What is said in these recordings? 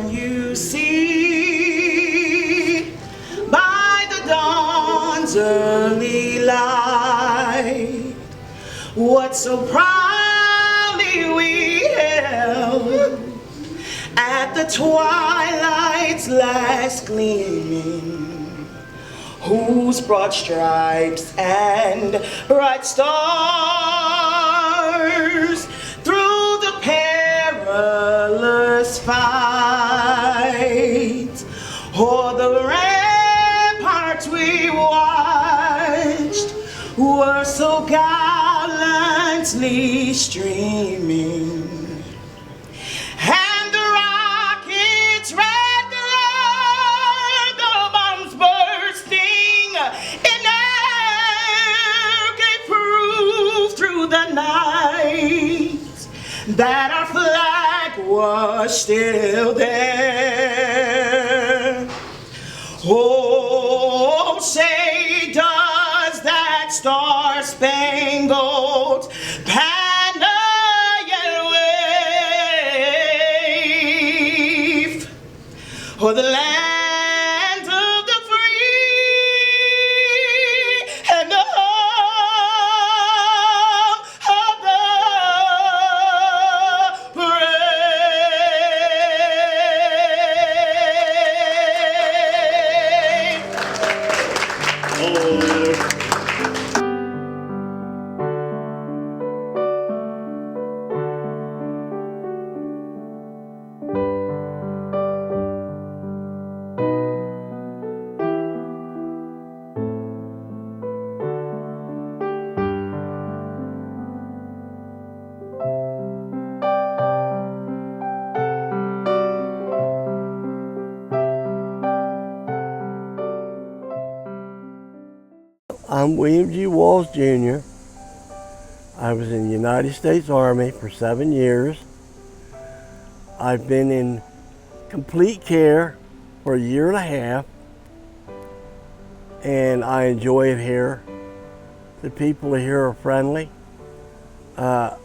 Can you see by the dawn's early light what so proudly we held at the twilight's last gleaming, whose broad stripes and bright stars through the perilous fight o'er the ramparts we watched were so gallantly streaming. The night that our flag was still there. Oh, say does that star-spangled banner yet wave o'er the land of the free and the I'm William G. Walls, Jr. I was in the United States Army for 7 years. I've been in complete care for a year and a half, and I enjoy it here. The people here are friendly. They're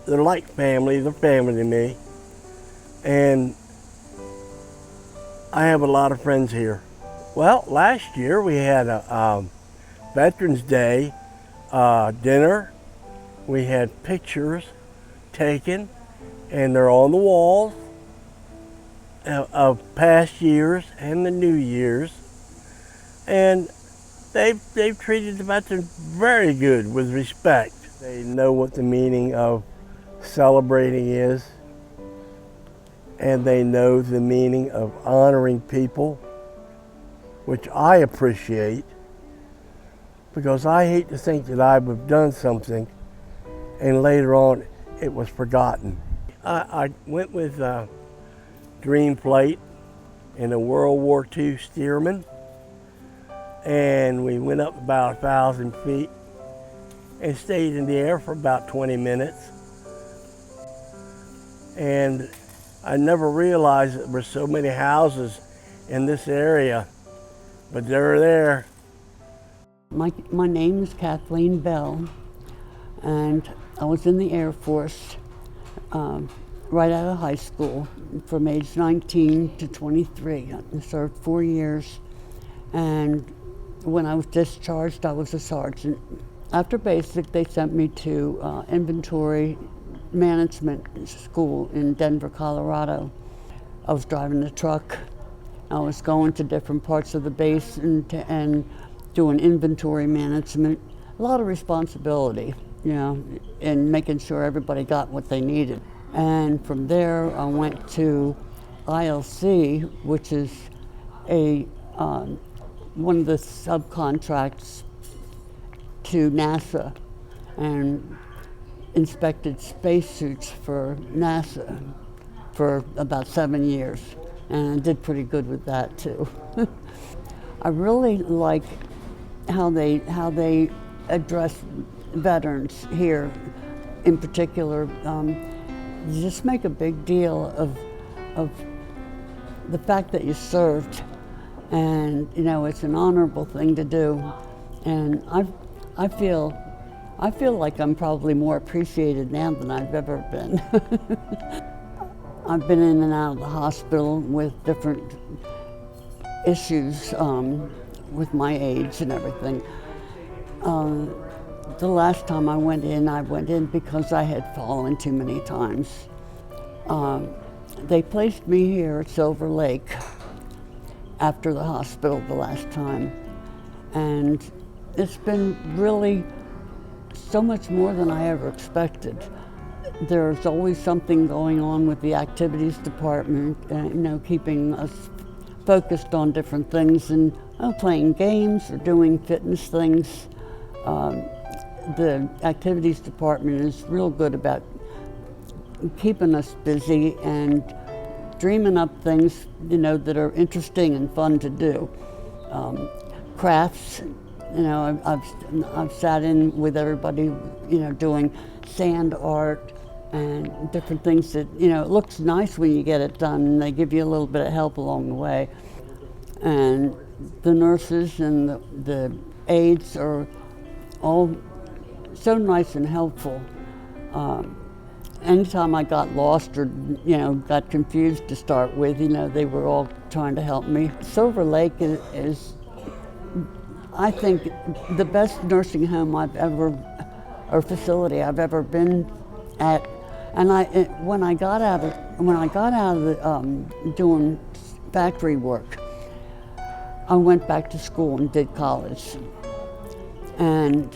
like family, they're family to me. And I have a lot of friends here. Well, last year we had a Veterans Day dinner. We had pictures taken, and they're on the walls of past years and the new years. And they've treated the veterans very good, with respect. They know what the meaning of celebrating is, and they know the meaning of honoring people, which I appreciate, because I hate to think that I would have done something and later on it was forgotten. I went with Dream Plate in a World War II Stearman, and we went up about 1,000 feet and stayed in the air for about 20 minutes. And I never realized that there were so many houses in this area, but they're there. My name is Kathleen Bell, and I was in the Air Force right out of high school from age 19 to 23. I served 4 years, and when I was discharged, I was a sergeant. After basic, they sent me to inventory management school in Denver, Colorado. I was driving the truck. I was going to different parts of the base and doing inventory management. A lot of responsibility, you know, in making sure everybody got what they needed. And from there, I went to ILC, which is one of the subcontracts to NASA, and inspected spacesuits for NASA for about 7 years, and I did pretty good with that too. I really like how they address veterans here, in particular. You just make a big deal of the fact that you served, and you know it's an honorable thing to do, and I feel like I'm probably more appreciated now than I've ever been. I've been in and out of the hospital with different issues with my age and everything. The last time I went in because I had fallen too many times. They placed me here at Silver Lake after the hospital the last time. And it's been really so much more than I ever expected. There's always something going on with the activities department, keeping us focused on different things and playing games or doing fitness things. The activities department is real good about keeping us busy and dreaming up things, that are interesting and fun to do. Crafts, I've sat in with everybody, doing sand art and different things that, it looks nice when you get it done, and they give you a little bit of help along the way. And the nurses and the aides are all so nice and helpful. Anytime I got lost or, got confused to start with, they were all trying to help me. Silver Lake is I think, the best nursing home or facility I've ever been at. And when I got out of doing factory work, I went back to school and did college. And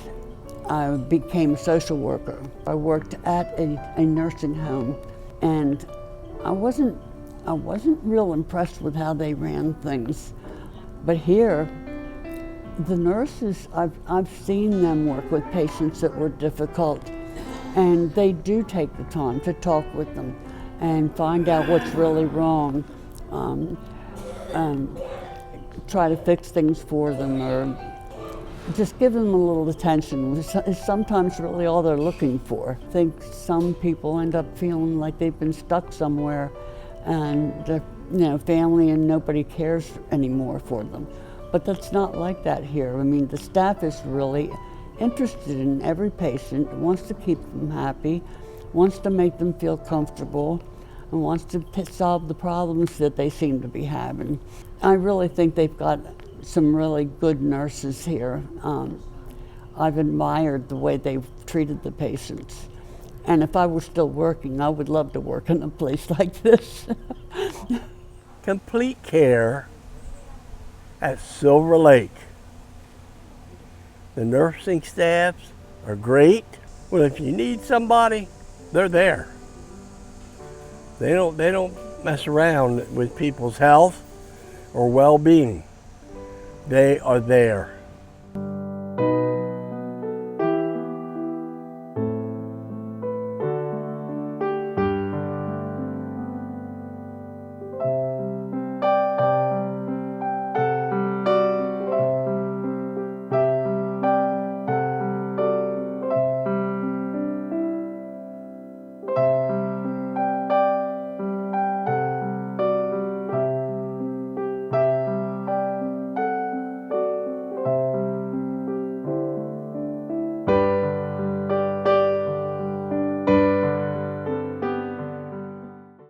I became a social worker. I worked at a nursing home, and I wasn't real impressed with how they ran things. But here, the nurses, I've seen them work with patients that were difficult, and they do take the time to talk with them and find out what's really wrong, try to fix things for them, or just give them a little attention is sometimes really all they're looking for. I think some people end up feeling like they've been stuck somewhere and their family and nobody cares anymore for them. But that's not like that here. I mean, the staff is really interested in every patient, wants to keep them happy, wants to make them feel comfortable, and wants to solve the problems that they seem to be having. I really think they've got some really good nurses here. I've admired the way they've treated the patients. And if I were still working, I would love to work in a place like this. Complete care at Silver Lake. The nursing staffs are great. Well, if you need somebody, they're there. They don't mess around with people's health or well-being. They are there.